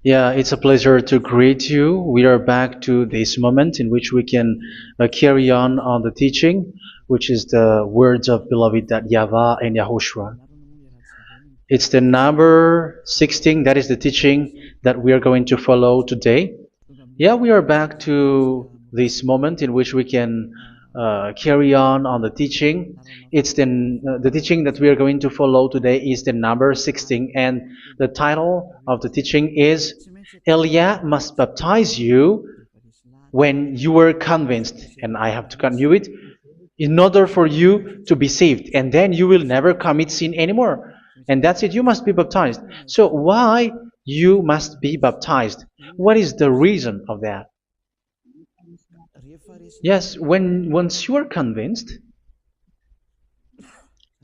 Yeah, it's a pleasure to greet you. We are back to this moment in which we can carry on the teaching, which is the words of beloved that YAHVAH and YAHOSHUA. It's the number 16, that is the teaching that we are going to follow today. Yeah, we are back to this moment in which we can carry on the teaching. It's the teaching that we are going to follow today is the number 16, and the title of the teaching is Elia must baptize you when you were convinced, and I have to continue it, in order for you to be saved, and then you will never commit sin anymore. And that's it, you must be baptized. So why you must be baptized? What is the reason of that? Yes, once you are convinced,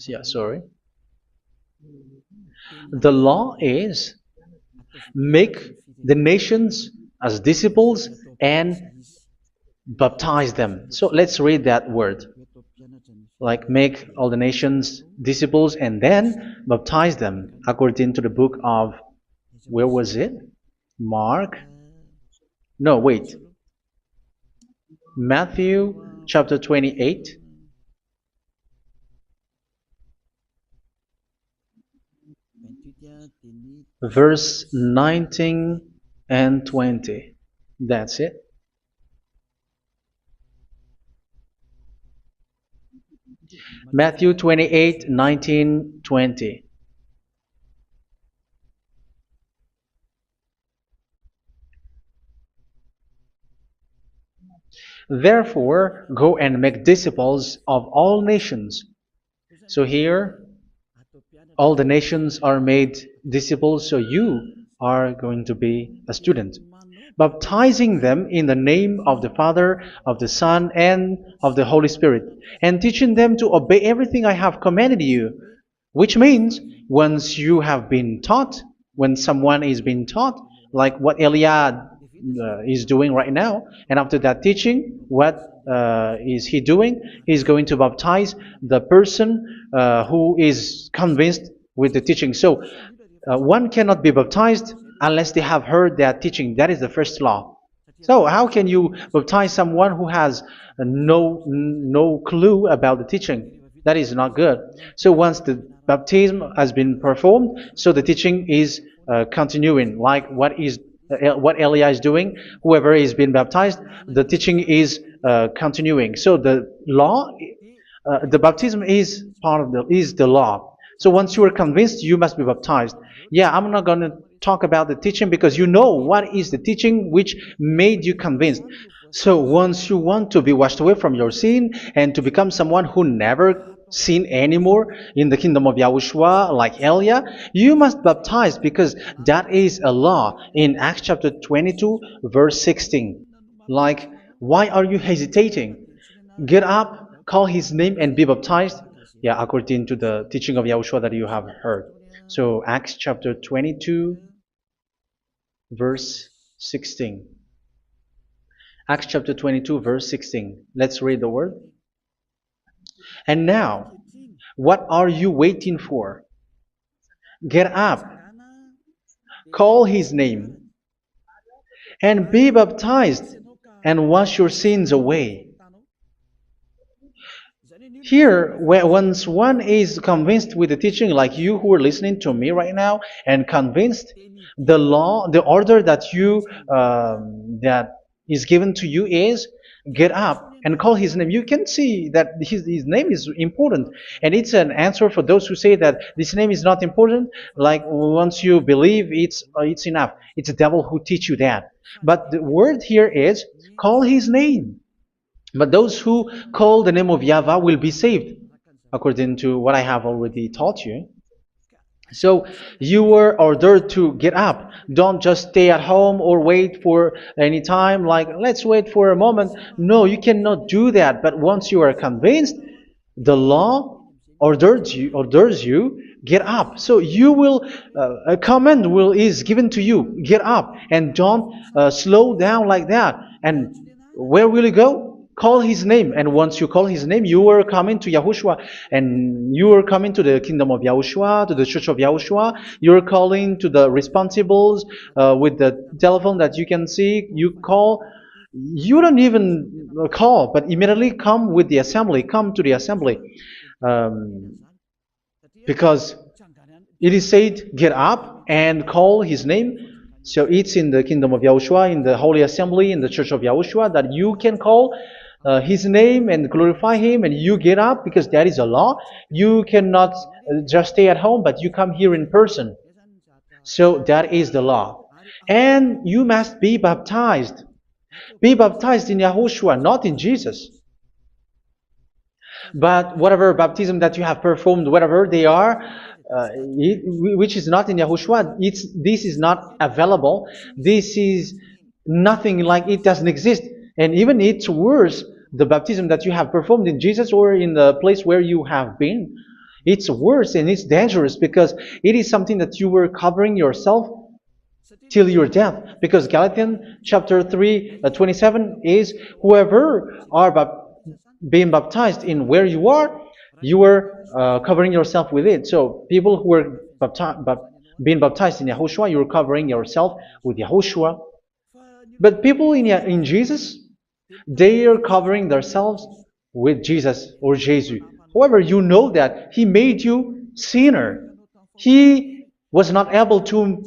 yeah, sorry, the law is make the nations as disciples and baptize them. So let's read that word. Like make all the nations disciples and then baptize them according to the book of, where was it? Mark? No, wait. Matthew chapter 28. Verse 19 and 20. That's it. Matthew 28, 19, 20. Therefore, go and make disciples of all nations. So here, all the nations are made disciples, so you are going to be a student. Baptizing them in the name of the Father, of the Son, and of the Holy Spirit, and teaching them to obey everything I have commanded you. Which means, once you have been taught, when someone is being taught, like what Eliad is doing right now, and after that teaching, what is he doing? He's going to baptize the person who is convinced with the teaching. So, one cannot be baptized unless they have heard that teaching. That is the first law. So how can you baptize someone who has no clue about the teaching? That is not good. So once the baptism has been performed, so the teaching is continuing. Like what Elia is doing, whoever is being baptized, the teaching is continuing. So the law, the baptism is part of the law. So once you are convinced, you must be baptized. Yeah, I'm not going to talk about the teaching because you know what is the teaching which made you convinced. So once you want to be washed away from your sin and to become someone who never sin anymore in the kingdom of YAHOSHUA like Elia, you must baptize because that is a law in Acts chapter 22 verse 16. Like, why are you hesitating? Get up, call his name and be baptized. Yeah, according to the teaching of YAHOSHUA that you have heard. So Acts chapter 22 verse 16. Acts chapter 22 verse 16. Let's read the word. And now, what are you waiting for? Get up, call his name, and be baptized, and wash your sins away. Here, once one is convinced with the teaching, like you who are listening to me right now, and convinced, the law, the order that that is given to you is get up and call his name. You can see that his name is important, and it's an answer for those who say that this name is not important. Like once you believe, it's enough. It's the devil who teach you that. But the word here is call his name. But those who call the name of YAHVAH will be saved, according to what I have already taught you. So you were ordered to get up. Don't just stay at home or wait for any time, like let's wait for a moment. No, you cannot do that. But once you are convinced, the law orders you get up. So you will a command is given to you. Get up and don't slow down like that. And where will you go? call his name. And once you call his name, you are coming to Yahushua. And you are coming to the kingdom of Yahushua, to the church of Yahushua. You are calling to the responsibles with the telephone that you can see. You call. You don't even call, but immediately come with the assembly. Come to the assembly. Um, because it is said, get up and call his name. So it's in the kingdom of Yahushua, in the holy assembly, in the church of Yahushua, that you can call his name and glorify him, and you get up, because that is a law. You cannot just stay at home, but you come here in person. So that is the law. And you must be baptized. Be baptized in Yahushua, not in Jesus. But whatever baptism that you have performed, whatever they are, which is not in Yahushua, this is not available. This is nothing, like it doesn't exist. And even it's worse, the baptism that you have performed in Jesus or in the place where you have been. It's worse and it's dangerous, because it is something that you were covering yourself till your death. Because Galatians chapter 3, 27 is, whoever are being baptized in where you are covering yourself with it. So people who were being baptized in Yahushua, you're covering yourself with Yahushua. But people in Jesus, they are covering themselves with Jesus or Jesus. However, you know that He made you sinner. He was not able to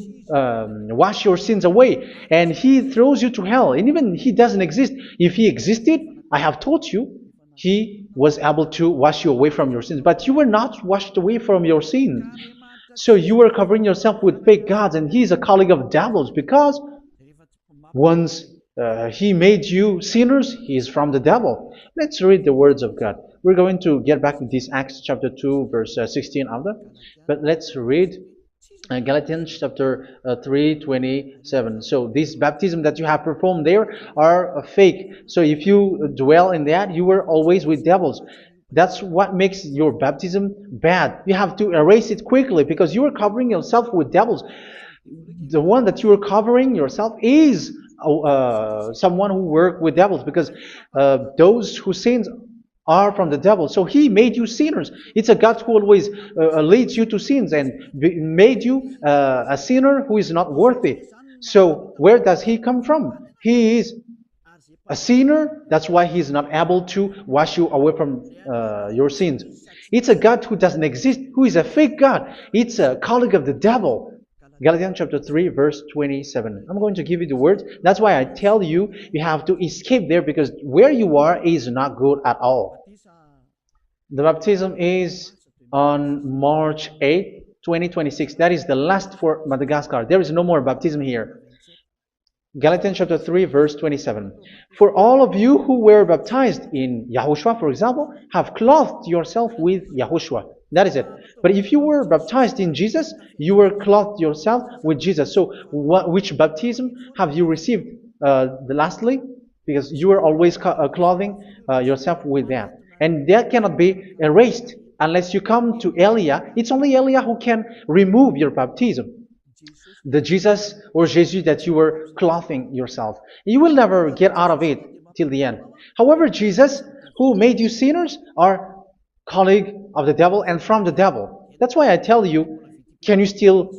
wash your sins away, and He throws you to hell. And even He doesn't exist. If He existed, I have told you, He was able to wash you away from your sins. But you were not washed away from your sins. So you were covering yourself with fake gods, and He is a colleague of devils, because once He made you sinners, He is from the devil. Let's read the words of God. We're going to get back to this Acts chapter 2, verse 16 after. But let's read Galatians chapter 3, 27. So this baptism that you have performed there are fake. So if you dwell in that, you were always with devils. That's what makes your baptism bad. You have to erase it quickly, because you are covering yourself with devils. The one that you are covering yourself is someone who worked with devils, because those who sins are from the devil. So He made you sinners. It's a God who always leads you to sins, and made you a sinner who is not worthy. So where does He come from? He is a sinner. That's why He is not able to wash you away from your sins. It's a God who doesn't exist, who is a fake God. It's a colleague of the devil. Galatians chapter 3, verse 27. I'm going to give you the words. That's why I tell you, you have to escape there, because where you are is not good at all. The baptism is on March 8, 2026. That is the last for Madagascar. There is no more baptism here. Galatians chapter 3, verse 27. For all of you who were baptized in Yahushua, for example, have clothed yourself with Yahushua. That is it. But if you were baptized in Jesus, you were clothed yourself with Jesus. So which baptism have you received lastly? Because you are always clothing yourself with that. And that cannot be erased unless you come to Eliah. It's only Eliah who can remove your baptism. The Jesus or Jesus that you were clothing yourself. You will never get out of it till the end. However, Jesus, who made you sinners, are colleague of the devil and from the devil. That's why I tell you, can you still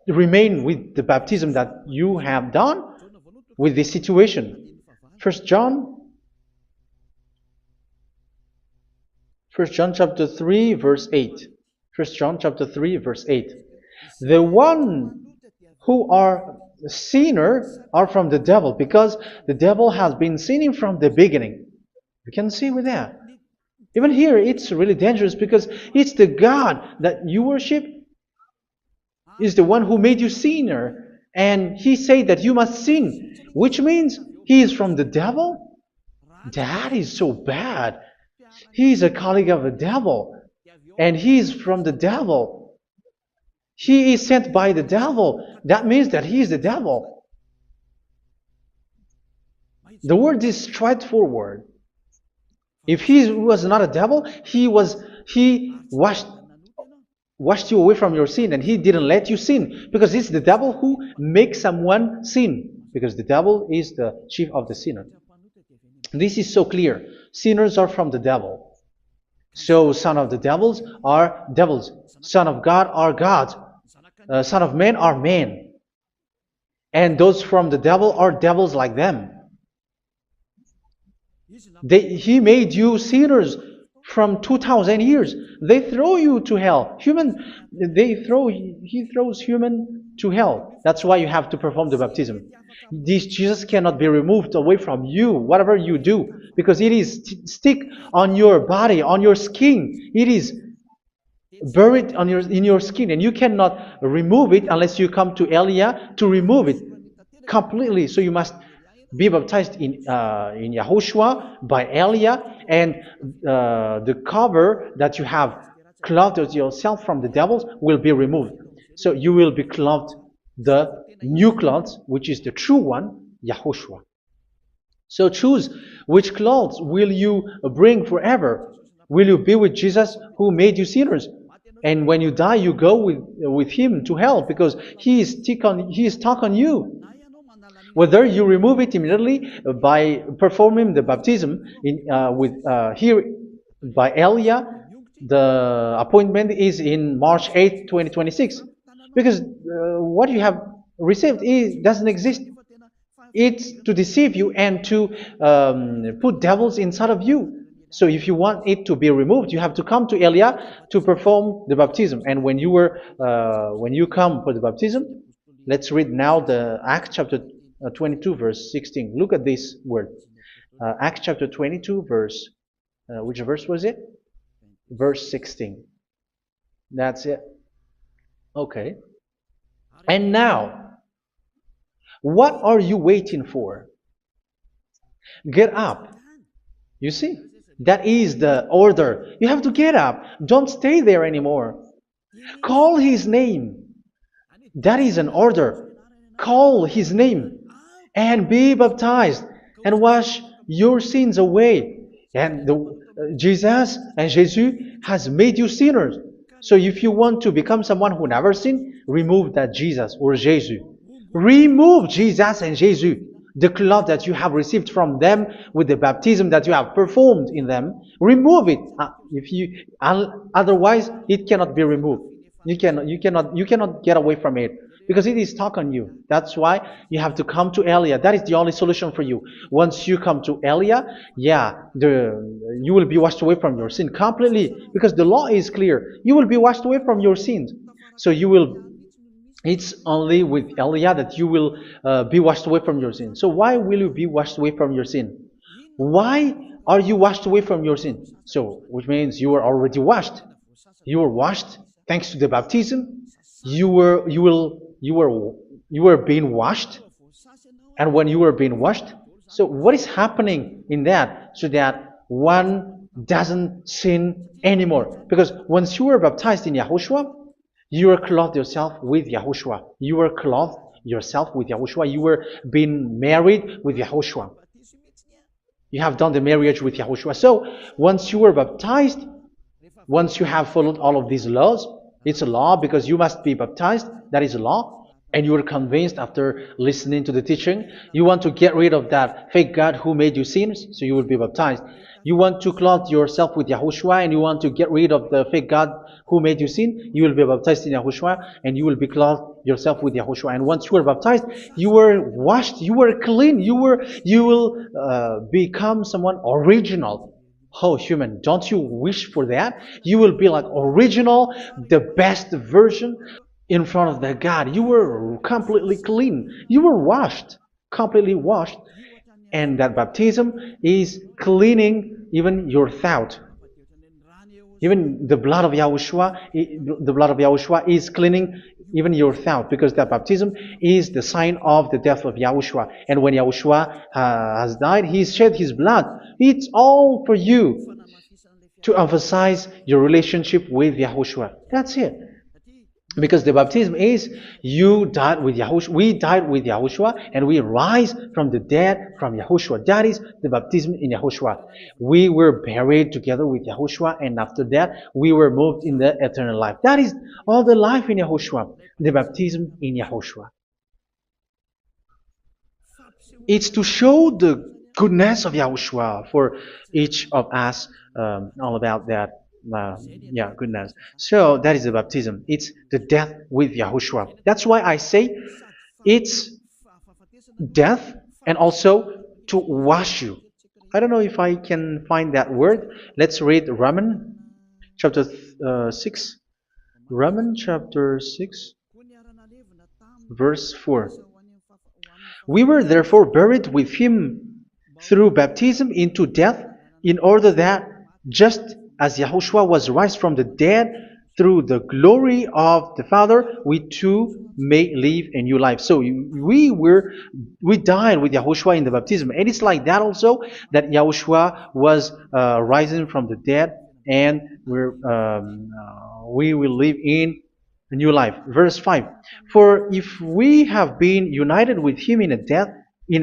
remain with the baptism that you have done with this situation? First John chapter 3, verse 8. First John chapter 3, verse 8. The one who are sinner are from the devil, because the devil has been sinning from the beginning. You can see with that. Even here, it's really dangerous, because it's the God that you worship is the one who made you sinner. And He said that you must sin, which means He is from the devil. That is so bad. He is a colleague of the devil. And He is from the devil. He is sent by the devil. That means that He is the devil. The word is straightforward. If He was not a devil, He washed you away from your sin, and He didn't let you sin, because it's the devil who makes someone sin, because the devil is the chief of the sinner. This is so clear. Sinners are from the devil. So son of the devils are devils. Son of God are gods. Son of men are men. And those from the devil are devils like them. He made you sinners from 2,000 years. They throw you to hell. He throws human to hell. That's why you have to perform the baptism. This Jesus cannot be removed away from you, whatever you do, because it is stick on your body, on your skin. It is buried in your skin, and you cannot remove it unless you come to Elia to remove it completely. So you must be baptized in YAHOSHUA by Elia, and the cover that you have clothed yourself from the devils will be removed. So you will be clothed the new clothes, which is the true one, YAHOSHUA. So choose which clothes will you bring forever. Will you be with Jesus who made you sinners? And when you die, you go with him to hell because he is stuck on you. Whether you remove it immediately by performing the baptism here by Elia, the appointment is in March 8, 2026. Because what you have received doesn't exist. It's to deceive you and to put devils inside of you. So if you want it to be removed, you have to come to Elia to perform the baptism. And when you come for the baptism, let's read now the Acts chapter 22 verse 16. Look at this word. Acts chapter 22 verse, which verse was it? Verse 16. That's it. Okay. And now, what are you waiting for? Get up. You see? That is the order. You have to get up. Don't stay there anymore. Call his name. That is an order. Call his name and be baptized and wash your sins away. And Jesus has made you sinners. So if you want to become someone who never sinned, remove that Jesus or Jesus. Remove Jesus and Jesus, the cloth that you have received from them with the baptism that you have performed in them. Remove it. Otherwise, it cannot be removed. You cannot get away from it because it is stuck on you. That's why you have to come to Elia. That is the only solution for you. Once you come to Elia, you will be washed away from your sin completely because the law is clear. You will be washed away from your sins. So it's only with Elia that you will be washed away from your sin. So why will you be washed away from your sin? Why are you washed away from your sin? So, which means you are already washed. You were washed thanks to the baptism. You were being washed, and when you were being washed, so what is happening in that? So that one doesn't sin anymore. Because once you were baptized in YAHOSHUA, you were clothed yourself with YAHOSHUA. You were clothed yourself with YAHOSHUA. You were being married with YAHOSHUA. You have done the marriage with YAHOSHUA. So once you were baptized, once you have followed all of these laws, it's a law because you must be baptized. That is a law. And you are convinced after listening to the teaching, you want to get rid of that fake God who made you sinners, so you will be baptized. You want to clothe yourself with YAHOSHUA and you want to get rid of the fake God who made you sin, you will be baptized in YAHOSHUA and you will be clothed yourself with YAHOSHUA. And once you are baptized, you were washed, you were clean, you will become someone original. Oh, human, don't you wish for that? You will be like original, the best version in front of the God. You were completely clean. You were washed, completely washed. And that baptism is cleaning even your thought. Even the blood of YAHOSHUA is cleaning even your thought, because that baptism is the sign of the death of YAHOSHUA. And when YAHOSHUA has died, he shed his blood. It's all for you to emphasize your relationship with YAHOSHUA. That's it. Because the baptism is you died with YAHOSHUA. We died with YAHOSHUA and we rise from the dead from YAHOSHUA. That is the baptism in YAHOSHUA. We were buried together with YAHOSHUA, and after that we were moved in the eternal life. That is all the life in YAHOSHUA. The baptism in YAHOSHUA. It's to show the goodness of Yahushua for each of us, all about that. Uh, yeah, goodness. So that is the baptism. It's the death with Yahushua. That's why I say it's death and also to wash you. I don't know if I can find that word. Let's read Romans chapter 6. Romans chapter 6, verse 4. We were therefore buried with him through baptism into death, in order that, just as Yahushua was raised from the dead through the glory of the Father, we too may live a new life. So we died with Yahushua in the baptism, and it's like that also that Yahushua was rising from the dead, and we will live in a new life. Verse 5. For if we have been united with him in a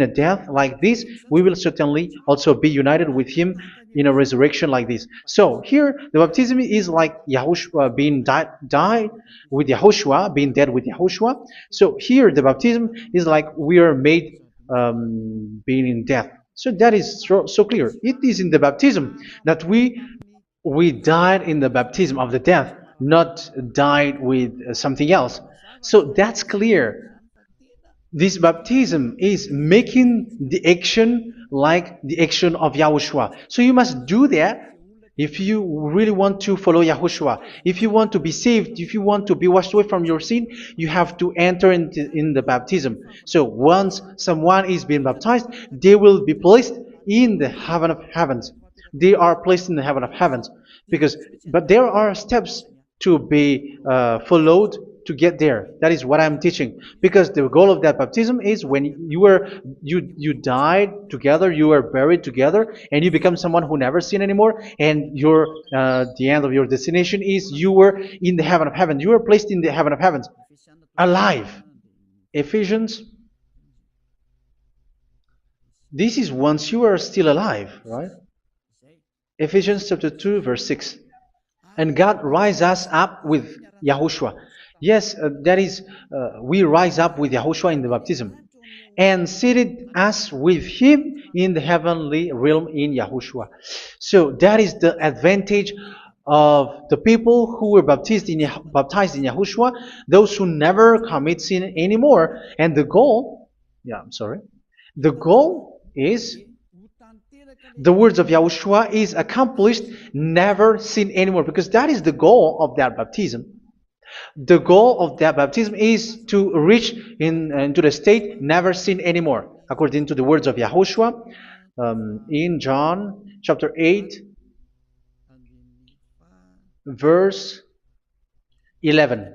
death like this, we will certainly also be united with him in a resurrection like this. So here the baptism is like Yahushua being died with Yahushua, being dead with Yahushua. So here the baptism is like we are made being in death. So that is so clear. It is in the baptism that we died in the baptism of the death, not died with something else. So that's clear. This baptism is making the action like the action of Yahushua. So you must do that if you really want to follow Yahushua. If you want to be saved, if you want to be washed away from your sin, you have to enter in the baptism. So once someone is being baptized, they will be placed in the heaven of heavens. They are placed in the heaven of heavens, but there are steps to be followed to get there. That is what I'm teaching. Because the goal of that baptism is when you died together, you were buried together, and you become someone who never sin anymore. And the end of your destination is you were in the heaven of heaven. You were placed in the heaven of heavens, alive. Ephesians. This is once you are still alive, right? Ephesians chapter 2, verse 6. And God rise us up with Yahushua. Yes, that is, we rise up with Yahushua in the baptism. And seated us with him in the heavenly realm in Yahushua. So that is the advantage of the people who were baptized in Yahushua, those who never commit sin anymore. And the goal, the goal is the words of Yahushua is accomplished, never sin anymore, because that is the goal of that baptism. The goal of that baptism is to reach into the state never sin anymore, according to the words of Yahushua in John chapter 8, verse 11.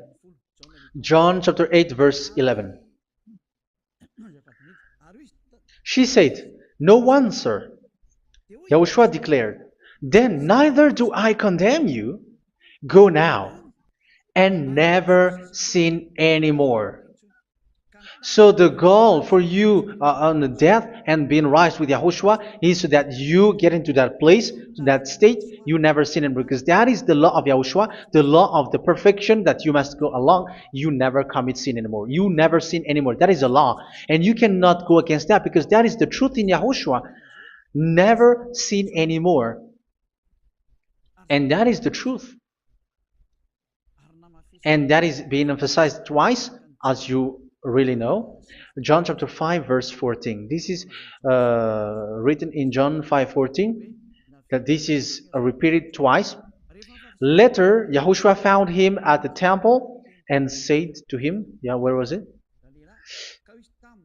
John chapter 8, verse 11. She said, "No one, sir." Yahushua declared, "Then neither do I condemn you. Go now and never sin anymore." So the goal for you on the death and being raised with Yahushua is so that you get into that place, to that state, you never sin anymore. Because that is the law of Yahushua, the law of the perfection that you must go along. You never commit sin anymore. You never sin anymore. That is a law. And you cannot go against that because that is the truth in Yahushua. Never sin anymore. And that is the truth. And that is being emphasized twice, as you really know. John chapter 5, verse 14. This is written in John 5:14, that this is repeated twice. Later, Yahushua found him at the temple and said to him, where was it?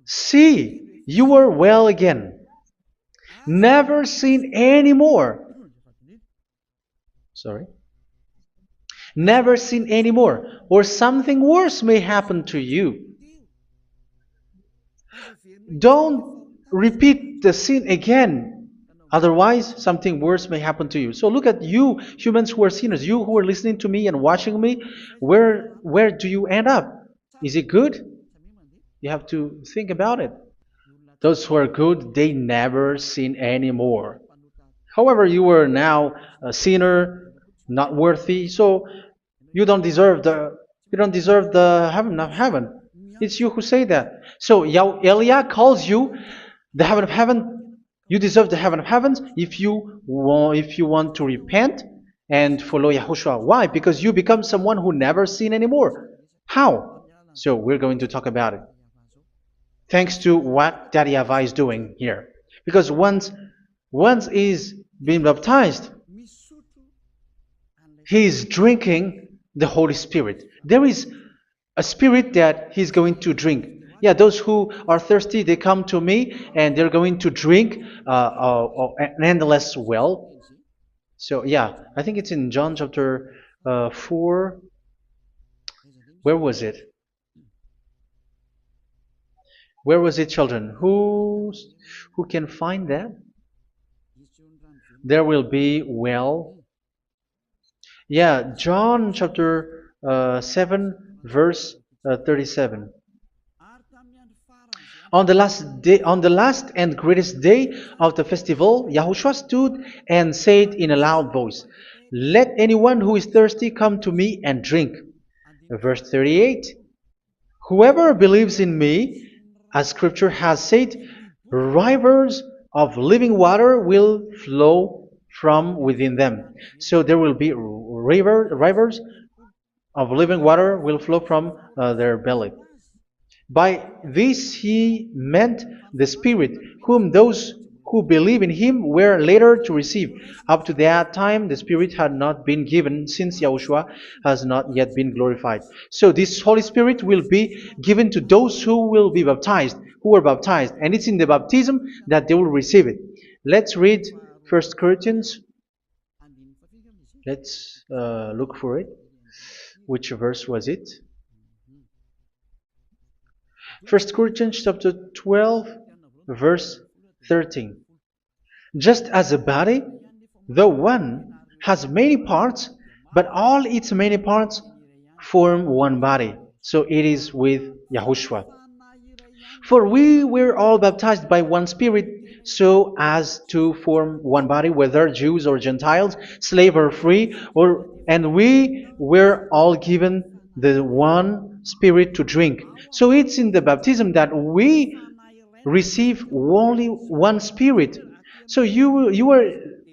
"See, you are well again. Never sin anymore." Never sin anymore, or something worse may happen to you. Don't repeat the sin again. Otherwise, something worse may happen to you. So look at you, humans who are sinners, you who are listening to me and watching me. Where do you end up? Is it good? You have to think about it. Those who are good, they never sin anymore. However, you are now a sinner, not worthy, so you don't deserve the heaven of heaven. It's you who say that. So Eliah calls you the heaven of heaven. You deserve the heaven of heavens if you want to repent and follow Yahushua. Why? Because you become someone who never sin anymore. How? So we're going to talk about it. Thanks to what Daddy YAHVAH is doing here. Because once he's been baptized, he's drinking the Holy Spirit. There is a spirit that he's going to drink. Yeah, those who are thirsty, they come to me and they're going to drink an endless well. So yeah, I think it's in John chapter 4. Where was it? Where was it, children? Who can find that? There will be well. Yeah, John chapter 7, verse 37. On the last and greatest day of the festival, Yahushua stood and said in a loud voice, "Let anyone who is thirsty come to me and drink." Verse 38. Whoever believes in me, as scripture has said, rivers of living water will flow from within them. So there will be rivers of living water will flow from their belly. By this he meant the Spirit, whom those who believe in him were later to receive. Up to that time, the Spirit had not been given, since Yahushua has not yet been glorified. So this Holy Spirit will be given to those who will be baptized, who were baptized. And it's in the baptism that they will receive it. Let's read 1 Corinthians. Let's look for it. Which verse was it? 1 Corinthians chapter 12, verse 13. Just as a body, though one, has many parts, but all its many parts form one body. So it is with Yahushua. For we were all baptized by one Spirit, so as to form one body, whether Jews or Gentiles, slave or free, and we were all given the one Spirit to drink. So it's in the baptism that we receive only one Spirit. So you were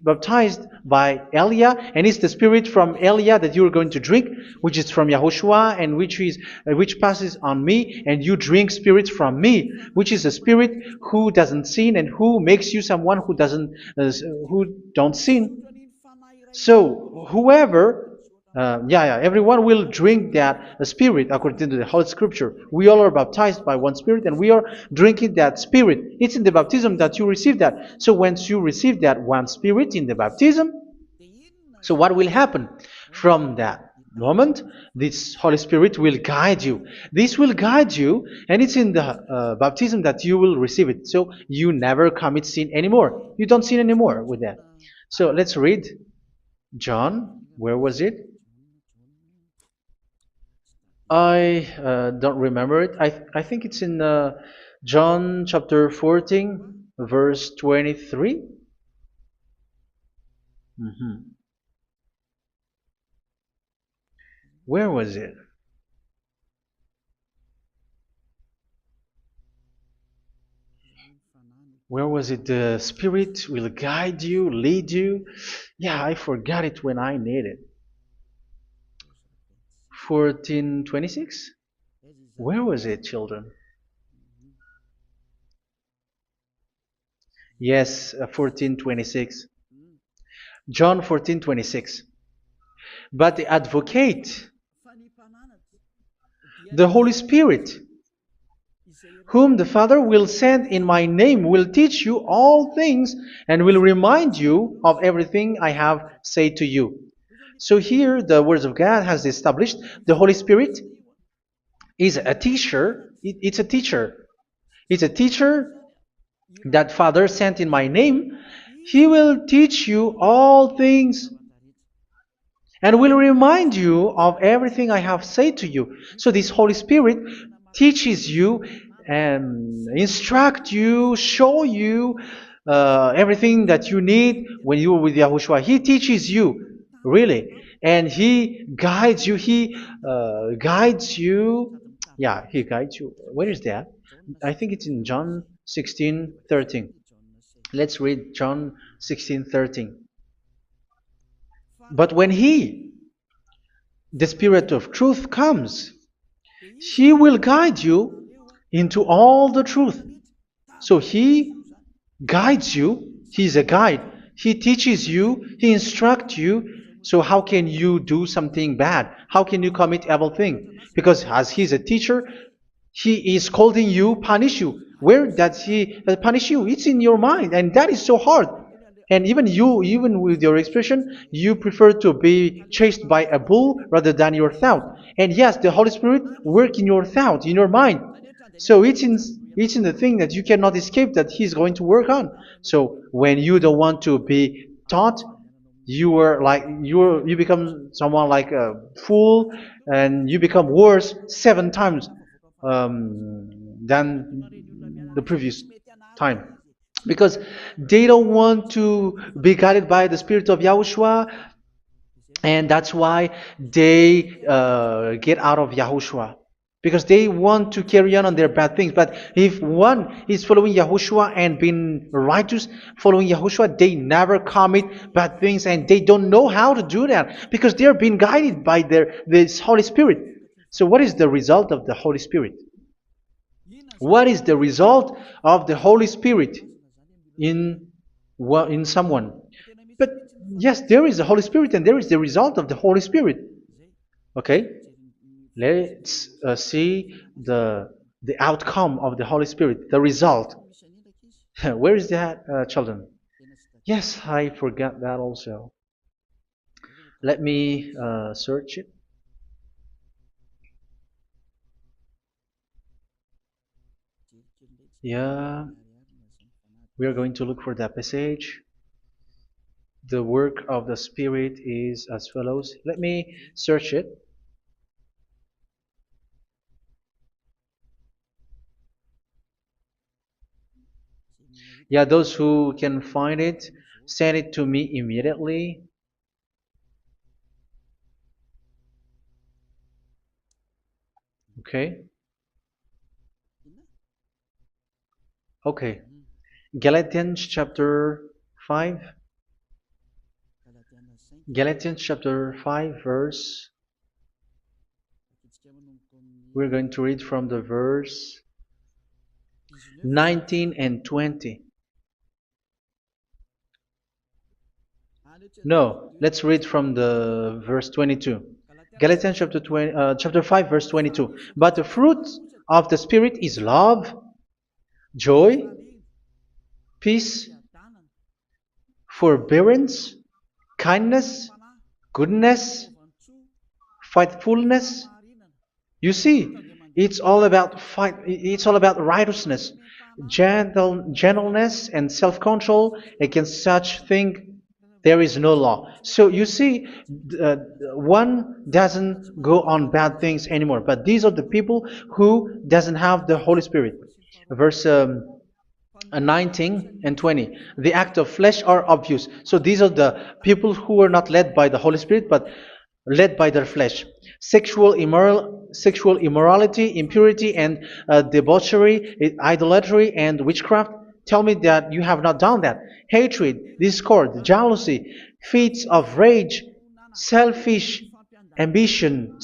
baptized by Elia, and it's the Spirit from Elia that you are going to drink, which is from Yahushua, and which passes on me, and you drink Spirit from me, which is a Spirit who doesn't sin and who makes you someone who don't sin. So whoever everyone will drink that Spirit according to the Holy Scripture. We all are baptized by one Spirit, and we are drinking that Spirit. It's in the baptism that you receive that. So once you receive that one Spirit in the baptism, so what will happen? From that moment, this Holy Spirit will guide you. This will guide you, and it's in the baptism that you will receive it. So you never commit sin anymore. You don't sin anymore with that. So let's read John. Where was it? I don't remember it. I think it's in John chapter 14, verse 23. Where was it? Where was it? The Spirit will guide you, lead you. Yeah, I forgot it when I need it. 14:26? Where was it, children? Yes, 14:26. John 14:26. But the advocate, the Holy Spirit, whom the Father will send in my name, will teach you all things and will remind you of everything I have said to you. So here the words of God has established the Holy Spirit is a teacher. It's a teacher. It's a teacher that Father sent in my name. He will teach you all things and will remind you of everything I have said to you. So this Holy Spirit teaches you and instruct you, show you everything that you need when you are with Yahushua. He teaches you, really. And He guides you. He guides you. Yeah, He guides you. Where is that? I think it's in John 16:13. Let's read John 16:13. But when He, the Spirit of truth, comes, He will guide you into all the truth. So He guides you. He's a guide. He teaches you. He instructs you. So how can you do something bad? How can you commit evil thing? Because as He's a teacher, He is scolding you, punish you. Where does He punish you? It's in your mind, and that is so hard. And even you, even with your expression, you prefer to be chased by a bull rather than your thought. And yes, the Holy Spirit work in your thought, in your mind. So it's in the thing that you cannot escape that He's going to work on. So when you don't want to be taught, you become someone like a fool, and you become worse 7 times than the previous time, because they don't want to be guided by the Spirit of Yahushua, and that's why they get out of Yahushua, because they want to carry on their bad things. But if one is following Yahushua and being righteous, following Yahushua, they never commit bad things, and they don't know how to do that because they're being guided by this Holy Spirit. So what is the result of the Holy Spirit? What is the result of the Holy Spirit in in someone? But yes, there is the Holy Spirit, and there is the result of the Holy Spirit. Okay, let's see the outcome of the Holy Spirit, the result. Where is that, children? Yes, I forgot that also. Let me search it. Yeah, we are going to look for that passage. The work of the Spirit is as follows. Let me search it. Yeah, those who can find it, send it to me immediately. Okay. Okay. Galatians chapter 5. Galatians chapter 5 verse. We're going to read from the verse 19 and 20. No, let's read from the verse 22. Galatians chapter 5 verse 22. But the fruit of the Spirit is love, joy, peace, forbearance, kindness, goodness, faithfulness. You see, it's all about fight. It's all about righteousness, gentleness, and self-control. Against such thing, there is no law. So you see, uh, one doesn't go on bad things anymore. But these are the people who doesn't have the Holy Spirit. Verse 19 and 20. The act of flesh are obvious. So these are the people who are not led by the Holy Spirit, but led by their flesh. Sexual immorality, impurity, and debauchery, idolatry, and witchcraft. Tell me that you have not done that. Hatred, discord, jealousy, fits of rage, selfish ambition,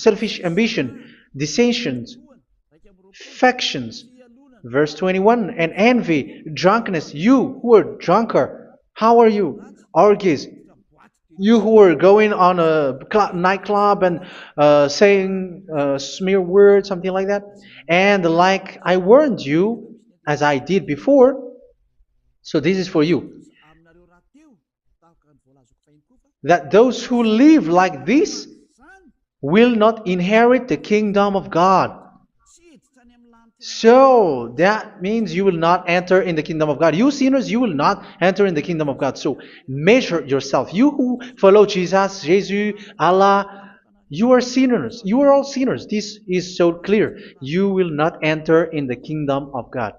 dissensions, factions. Verse 21, and envy, drunkenness. You who are drunkard, how are you? Orgies. You who are going on a nightclub and saying smear words, something like that. And like I warned you, as I did before, so this is for you, that those who live like this will not inherit the kingdom of God. So that means you will not enter in the kingdom of God. You sinners, you will not enter in the kingdom of God. So measure yourself. You who follow Jesus, Allah, you are sinners. You are all sinners. This is so clear. You will not enter in the kingdom of God.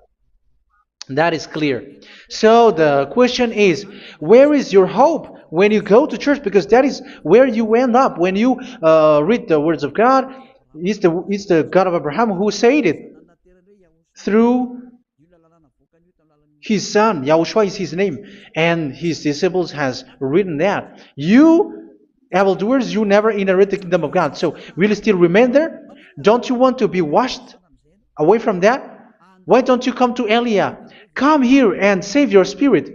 That is clear. So the question is, where is your hope when you go to church? Because that is where you end up when you read the words of God. It's the God of Abraham who said it through His son, Yahushua is his name, and his disciples has written that. You evildoers, you never inherit the kingdom of God. So will you still remain there? Don't you want to be washed away from that? Why don't you come to Elia? Come here and save your spirit.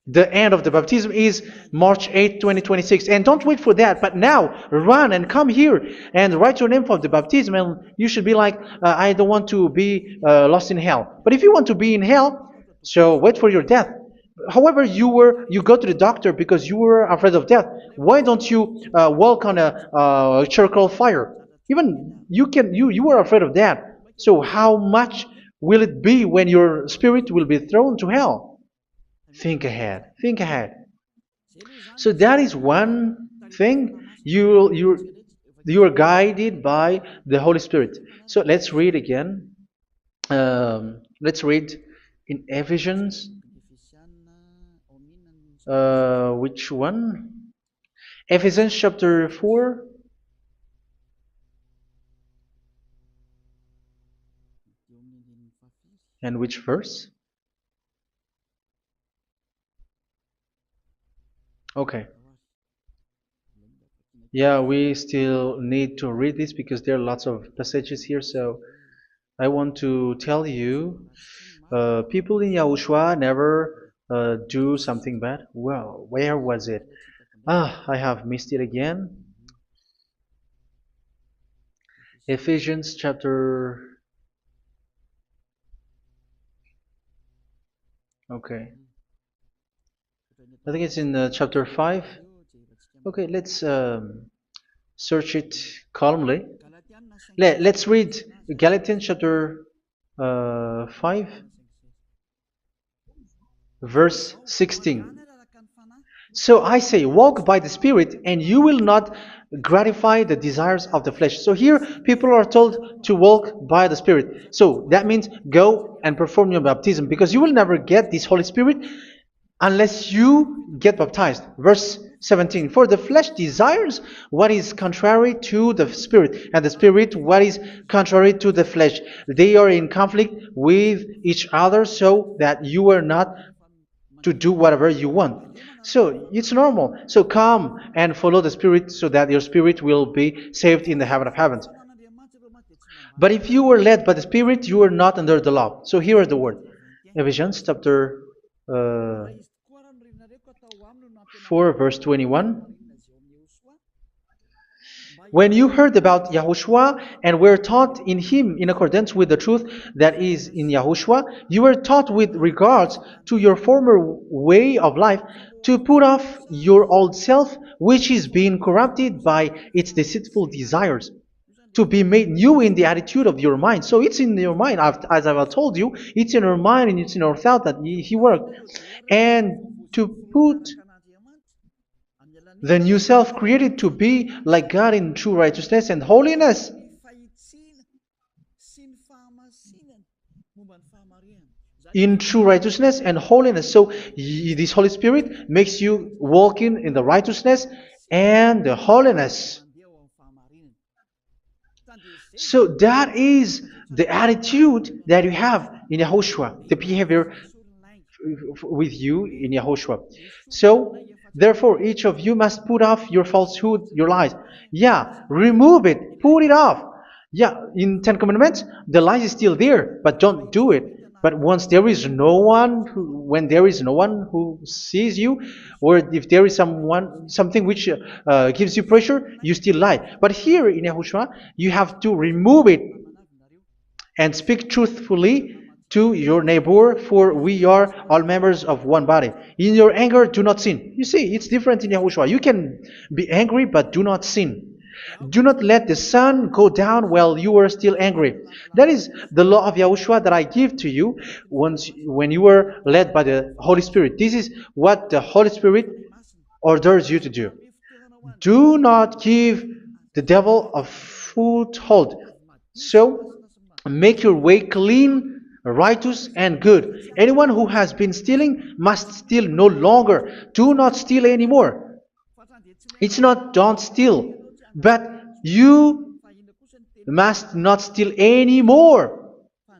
The end of the baptism is March 8th, 2026. And don't wait for that, but now run and come here and write your name for the baptism. And you should be like, I don't want to be lost in hell. But if you want to be in hell, so wait for your death. However, you go to the doctor because you were afraid of death. Why don't you walk on a charcoal fire? Even you were afraid of that. So how much will it be when your spirit will be thrown to hell? Think ahead. Think ahead. So that is one thing. You are guided by the Holy Spirit. So let's read again. Let's read in Ephesians. Which one? Ephesians chapter 4. And which verse? Okay. Yeah, we still need to read this because there are lots of passages here. So I want to tell you, people in Yahushua never do something bad. Well, where was it? I have missed it again. Ephesians chapter. Okay. I think it's in chapter 5. Okay, let's search it calmly. Let's read Galatians chapter 5, verse 16. So I say, walk by the Spirit, and you will not gratify the desires of the flesh. So here, people are told to walk by the Spirit. So that means go and perform your baptism, because you will never get this Holy Spirit unless you get baptized. Verse 17. For the flesh desires what is contrary to the Spirit, and the Spirit what is contrary to the flesh. They are in conflict with each other, so that you are not to do whatever you want. So it's normal. So come and follow the Spirit so that your spirit will be saved in the heaven of heavens. But if you were led by the Spirit, you are not under the law. So here are the word. Ephesians chapter 4 verse 21. When you heard about Yahushua and were taught in him in accordance with the truth that is in Yahushua, you were taught with regards to your former way of life to put off your old self, which is being corrupted by its deceitful desires, to be made new in the attitude of your mind. So it's in your mind, as I've told you, it's in your mind and it's in your thought that he worked. And to put the new self created to be like God in true righteousness and holiness. In true righteousness and holiness. So this Holy Spirit makes you walking in the righteousness and the holiness. So that is the attitude that you have in Yahushua, the behavior with you in Yahushua. So therefore, each of you must put off your falsehood, your lies. Yeah, remove it, put it off. Yeah, in Ten Commandments, the lies is still there, but don't do it. But once there is no one, when there is no one who sees you, or if there is something which gives you pressure, you still lie. But here in Yahushua, you have to remove it and speak truthfully to your neighbor, for we are all members of one body. In your anger, do not sin. You see, it's different in Yahushua. You can be angry, but do not sin. Do not let the sun go down while you are still angry. That is the law of Yahushua that I give to you when you were led by the Holy Spirit. This is what the Holy Spirit orders you to do. Do not give the devil a foothold. So, make your way clean, righteous, and good. Anyone who has been stealing must steal no longer. Do not steal anymore. It's not don't steal, but you must not steal anymore.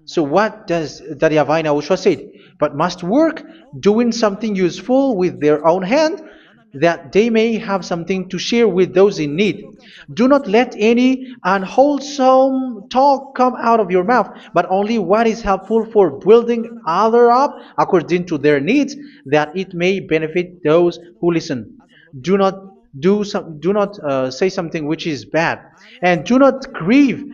So what does the YAHVAH in YAHOSHUA say? But must work doing something useful with their own hand, that they may have something to share with those in need. Do not let any unwholesome talk come out of your mouth, but only what is helpful for building other up according to their needs, that it may benefit those who listen. Do not do not say something which is bad, and do not grieve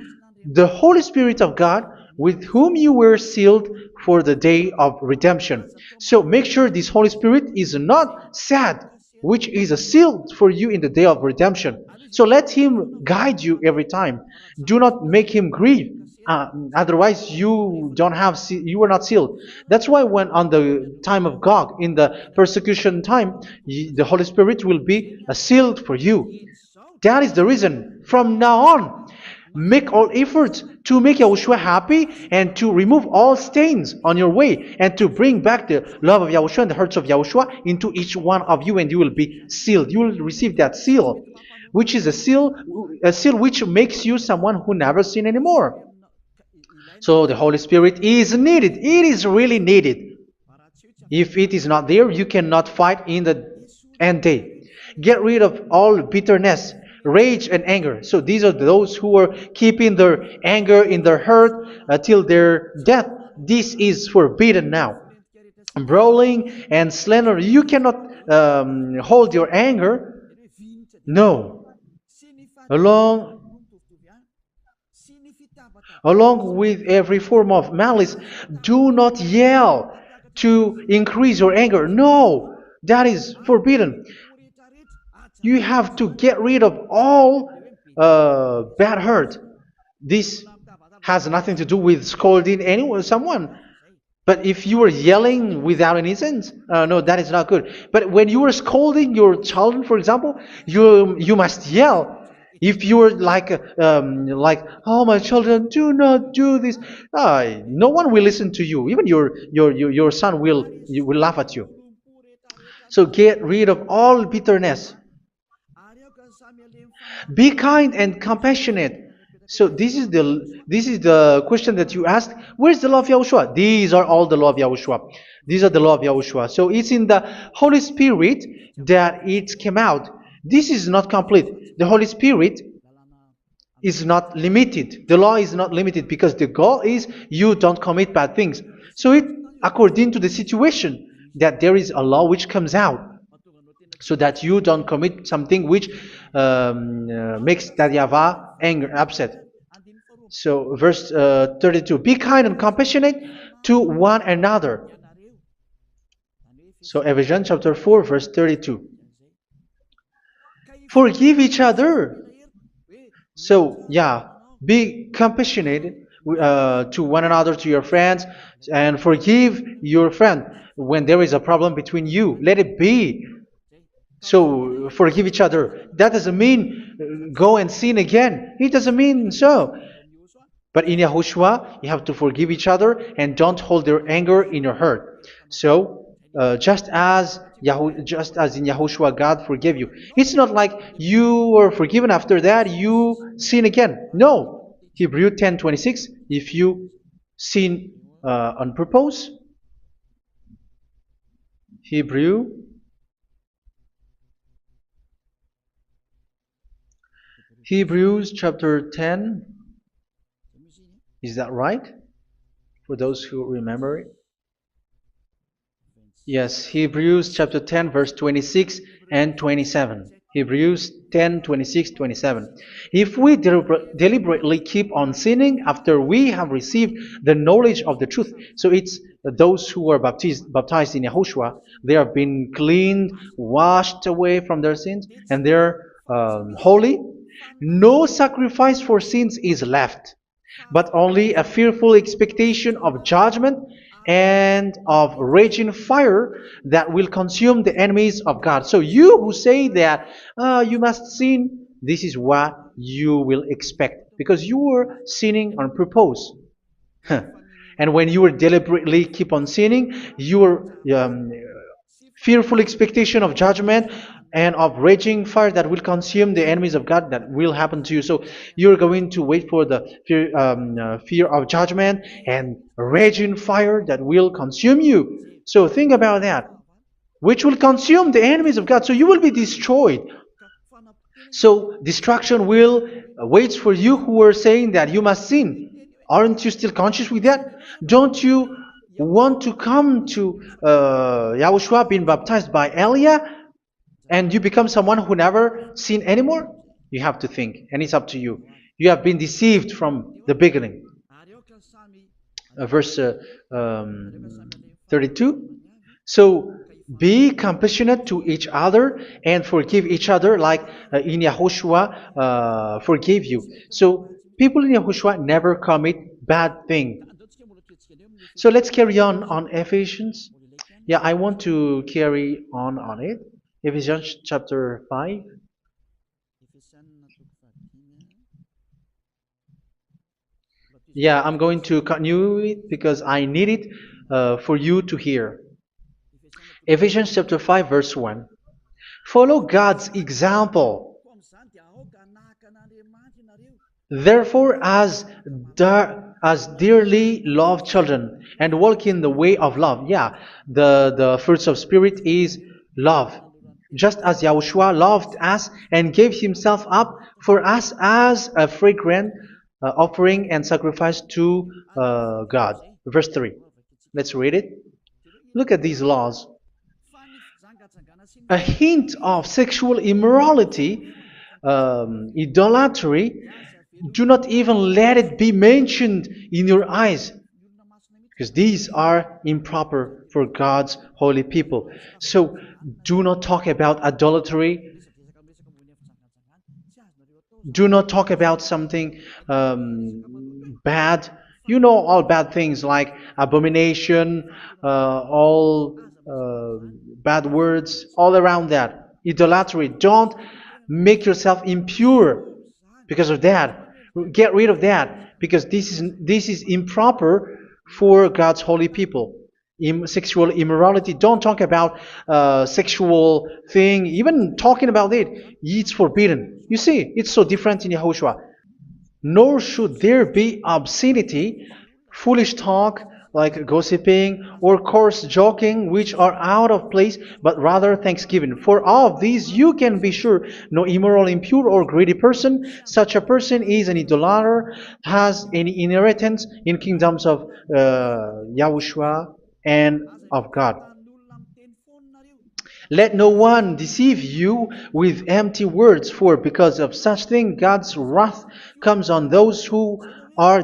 the Holy Spirit of God, with whom you were sealed for the day of redemption. So make sure this Holy Spirit is not sad, which is a seal for you in the day of redemption. So let Him guide you every time. Do not make Him grieve. Otherwise, you are not sealed. That's why when on the time of God, in the persecution time, the Holy Spirit will be a sealed for you. That is the reason. From now on, make all efforts to make Yahushua happy and to remove all stains on your way and to bring back the love of Yahushua and the hearts of Yahushua into each one of you, and you will be sealed. You will receive that seal, which is a seal which makes you someone who never sin anymore. So the Holy Spirit is needed. It is really needed. If it is not there, you cannot fight in the end day. Get rid of all bitterness, rage, and anger. So these are those who are keeping their anger in their heart till their death. This is forbidden now. Brawling and slander. You cannot hold your anger. No. Along Along with every form of malice, do not yell to increase your anger. No, that is forbidden. You have to get rid of all bad hurt. This has nothing to do with scolding anyone, someone. But if you are yelling without any sense, no, that is not good. But when you are scolding your children, for example, you must yell. If you are like, oh my children, do not do this, no one will listen to you. Even your son will laugh at you. So get rid of all bitterness. Be kind and compassionate. So this is the question that you asked. Where's the law of Yahushua? These are all the law of Yahushua. These are the law of Yahushua. So it's in the Holy Spirit that it came out. This is not complete. The Holy Spirit is not limited. The law is not limited because the goal is you don't commit bad things. So it according to the situation that there is a law which comes out, so that you don't commit something which makes that YAHVAH angry, upset. So verse 32, be kind and compassionate to one another. So Ephesians chapter 4 verse 32. Forgive each other. So yeah, be compassionate to one another, to your friends, and forgive your friend when there is a problem between you. Let it be. So forgive each other. That doesn't mean go and sin again. It doesn't mean so. But in Yahushua, you have to forgive each other and don't hold their anger in your heart. So just as in Yahushua, God forgave you. It's not like you were forgiven after that you sin again. No. Hebrew 10:26. If you sin on purpose, Hebrews chapter 10. Is that right? For those who remember it? Yes, Hebrews chapter 10 verse 26 and 27. Hebrews 10, 26, 27. If we deliberately keep on sinning after we have received the knowledge of the truth, so it's those who are baptized in Yahushua, they have been cleaned, washed away from their sins, and they're holy. No sacrifice for sins is left, but only a fearful expectation of judgment and of raging fire that will consume the enemies of God. So you who say that you must sin, this is what you will expect, because you were sinning on purpose. And when you were deliberately keep on sinning, your fearful expectation of judgment and of raging fire that will consume the enemies of God that will happen to you. So you're going to wait for the fear of judgment and raging fire that will consume you. So think about that, which will consume the enemies of God. So you will be destroyed. So destruction will wait for you who are saying that you must sin. Aren't you still conscious with that? Don't you want to come to Yahushua being baptized by Elia and you become someone who never sin anymore? You have to think, and it's up to you. You have been deceived from the beginning. Verse 32. So be compassionate to each other and forgive each other like in Yahushua forgave you. So people in Yahushua never commit bad thing. So let's carry on Ephesians. Yeah, I want to carry on it. Ephesians chapter 5. Yeah, I'm going to continue it because I need it for you to hear. Ephesians chapter 5 verse 1. Follow God's example. Therefore, as dearly loved children, and walk in the way of love. Yeah, the fruits of spirit is love. Just as Yahushua loved us and gave himself up for us as a fragrant offering and sacrifice to God. Verse 3. Let's read it. Look at these laws. A hint of sexual immorality, idolatry, do not even let it be mentioned in your eyes, because these are improper for God's holy people. So do not talk about idolatry. Do not talk about something bad. You know all bad things like abomination, all bad words, all around that. Idolatry. Don't make yourself impure because of that. Get rid of that because this is improper for God's holy people. Sexual immorality. Don't talk about sexual thing. Even talking about it, it's forbidden. You see, it's so different in Yahushua. Nor should there be obscenity, foolish talk like gossiping or coarse joking, which are out of place, but rather thanksgiving. For of these you can be sure: no immoral, impure, or greedy person, such a person is an idolater, has any inheritance in kingdoms of Yahushua and of God. Let no one deceive you with empty words, for because of such thing God's wrath comes on those who are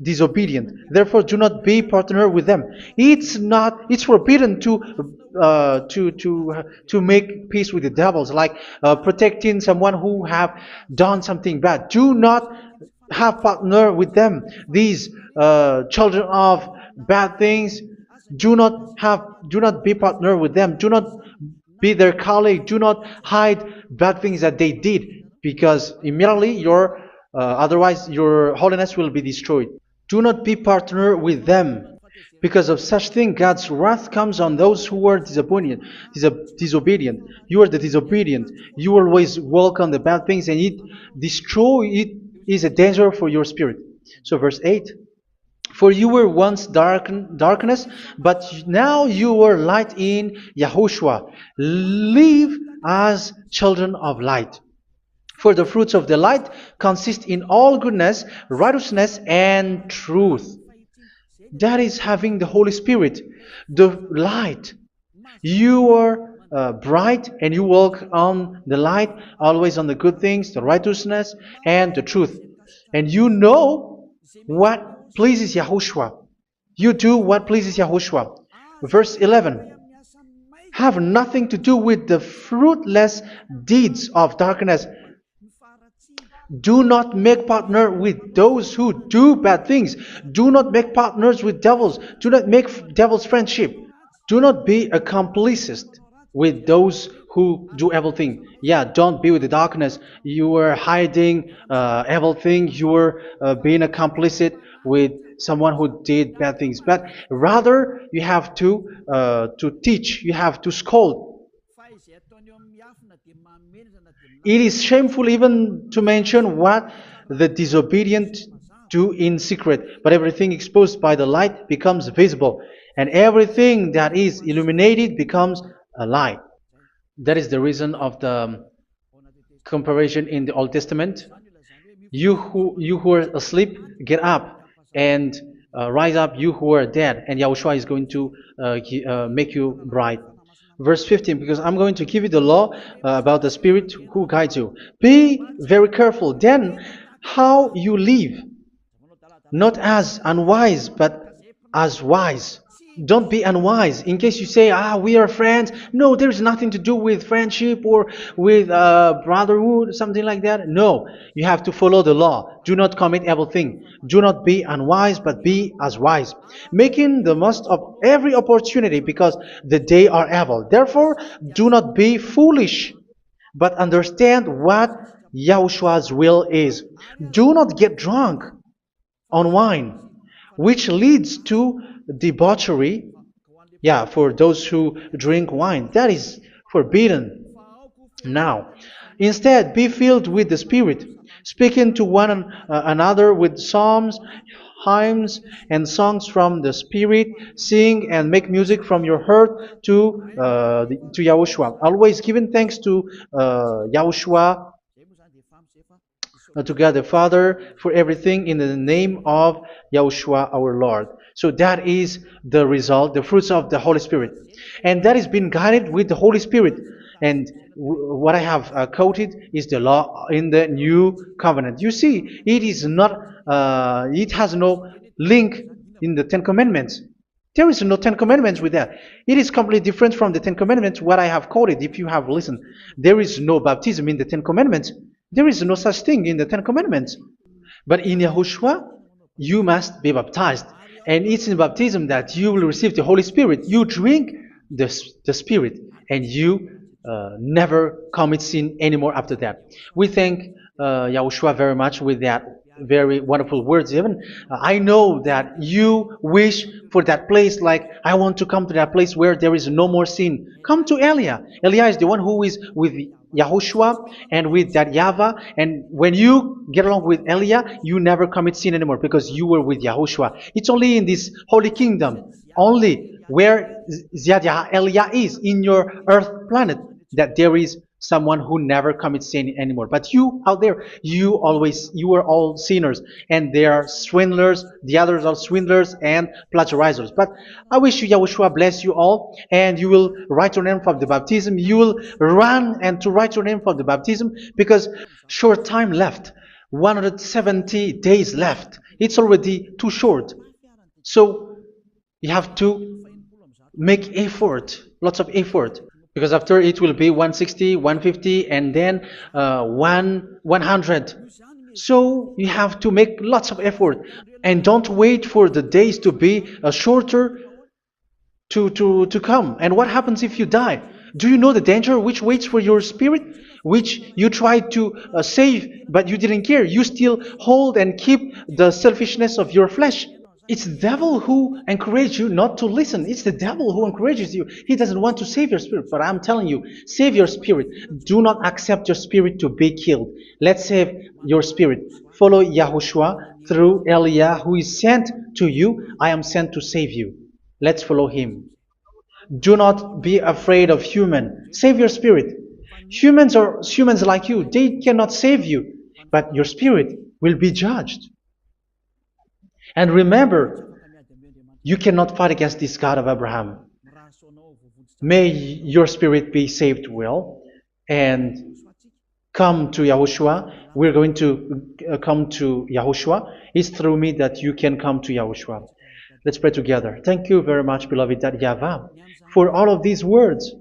disobedient. Therefore, do not be partner with them. It's forbidden to make peace with the devils, like protecting someone who have done something bad. Do not have partner with them. These children of bad things, do not be partner with them. Do not be their colleague. Do not hide bad things that they did, because immediately otherwise your holiness will be destroyed. Do not be partner with them. Because of such thing, God's wrath comes on those who are disobedient. You are the disobedient. You always walk on the bad things, and it is a danger for your spirit. So verse 8. For you were once darkness, but now you are light in Yahushua. Live as children of light. For the fruits of the light consist in all goodness, righteousness, and truth. That is having the Holy Spirit, the light. You are bright and you walk on the light, always on the good things, the righteousness, and the truth. And you know what pleases Yahushua. You do what pleases Yahushua. Verse 11. Have nothing to do with the fruitless deeds of darkness. Do not make partner with those who do bad things. Do not make partners with devils. Do not make devils friendship. Do not be accomplices with those who do evil thing. Yeah, don't be with the darkness. You are hiding evil thing. You are being a complicit with someone who did bad things. But rather, you have to teach. You have to scold. It is shameful even to mention what the disobedient do in secret, but everything exposed by the light becomes visible, and everything that is illuminated becomes a light. That is the reason of the comparison in the Old Testament. You who are asleep, get up and rise up, you who are dead, and Yahushua is going to make you bright. Verse 15, because I'm going to give you the law about the Spirit who guides you. Be very careful then how you live, not as unwise, but as wise. Don't be unwise. In case you say, we are friends. No, there's nothing to do with friendship or with brotherhood, something like that. No, you have to follow the law. Do not commit evil thing. Do not be unwise, but be as wise, making the most of every opportunity because the day are evil. Therefore, do not be foolish, but understand what Yahushua's will is. Do not get drunk on wine, which leads to debauchery. Yeah, for those who drink wine, that is forbidden now. Instead, be filled with the Spirit, speaking to one another with psalms, hymns, and songs from the Spirit. Sing and make music from your heart to Yahushua. Always giving thanks to Yahushua, to God the Father, for everything in the name of Yahushua our Lord. So that is the result, the fruits of the Holy Spirit. And that is being guided with the Holy Spirit. And what I have quoted is the law in the new covenant. You see, it is not, it has no link in the Ten Commandments. There is no Ten Commandments with that. It is completely different from the Ten Commandments, what I have quoted, if you have listened. There is no baptism in the Ten Commandments. There is no such thing in the Ten Commandments. But in Yahushua, you must be baptized. And it's in baptism that you will receive the Holy Spirit. You drink the Spirit, and you never commit sin anymore after that. We thank Yahushua very much with that very wonderful words. Even I know that you wish for that place, like I want to come to that place where there is no more sin. Come to Elia. Elia is the one who is with Yahushua and with that YAHVAH, and when you get along with Elia, you never commit sin anymore because you were with Yahushua. It's only in this holy kingdom, only where Ziad Elia is, in your earth planet, that there is someone who never commits sin anymore. But you out there, you are all sinners, and they are swindlers. The others are swindlers and plagiarizers. But I wish you, Yahushua, bless you all, and you will write your name for the baptism. You will run and to write your name for the baptism, because short time left, 170 days left. It's already too short. So you have to make effort, lots of effort. Because after it will be 160, 150, and then 100. So you have to make lots of effort. And don't wait for the days to be shorter to come. And what happens if you die? Do you know the danger which waits for your spirit? Which you tried to save, but you didn't care. You still hold and keep the selfishness of your flesh. It's the devil who encourages you not to listen. It's the devil who encourages you. He doesn't want to save your spirit. But I'm telling you, save your spirit. Do not accept your spirit to be killed. Let's save your spirit. Follow Yahushua through Elia, who is sent to you. I am sent to save you. Let's follow him. Do not be afraid of human. Save your spirit. Humans are humans like you. They cannot save you. But your spirit will be judged. And remember, you cannot fight against this God of Abraham. May your spirit be saved well and come to Yahushua. We're going to come to Yahushua. It's through me that you can come to Yahushua. Let's pray together. Thank you very much, beloved YAHVAH, for all of these words,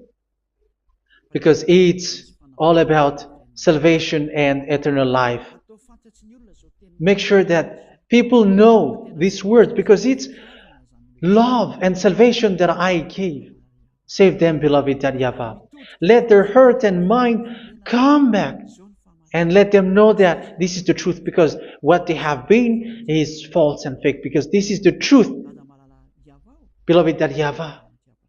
because it's all about salvation and eternal life. Make sure that people know these words, because it's love and salvation that I gave. Save them, beloved YAHVAH. Let their heart and mind come back, and let them know that this is the truth, because what they have been is false and fake, because this is the truth. Beloved YAHVAH,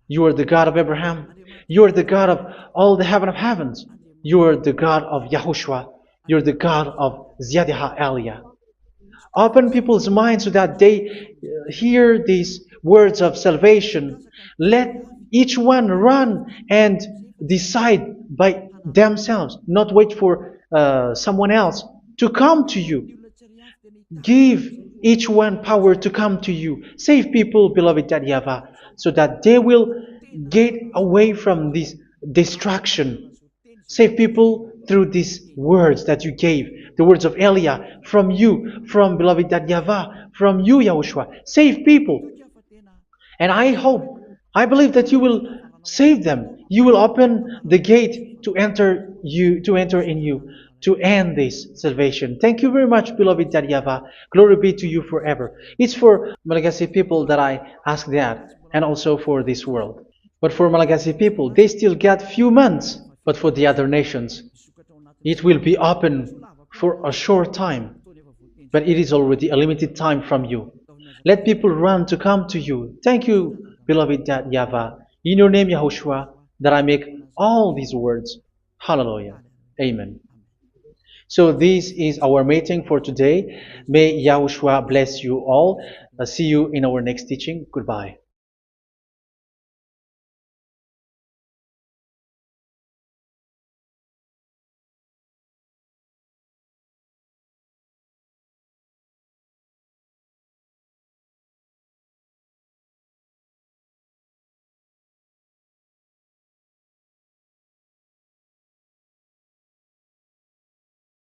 you are the God of Abraham. You are the God of all the heaven of heavens. You are the God of YAHOSHUA. You're the God of Ziyadiha Aliyah. Open people's minds so that they hear these words of salvation. Let each one run and decide by themselves, not wait for someone else to come to you. Give each one power to come to you. Save people, beloved YAHVAH, so that they will get away from this distraction. Save people through these words that you gave, the words of Elia, from you, from beloved YAHVAH, from you, Yahushua. Save people. And I hope, I believe that you will save them. You will open the gate to enter in you, to end this salvation. Thank you very much, beloved YAHVAH. Glory be to you forever. It's for Malagasy people that I ask that, and also for this world. But for Malagasy people, they still get few months. But for the other nations, it will be open for a short time. But it is already a limited time from you. Let people run to come to you. Thank you, beloved YAHVAH. In your name, Yahushua, that I make all these words. Hallelujah. Amen. So this is our meeting for today. May Yahushua bless you all. See you in our next teaching. Goodbye.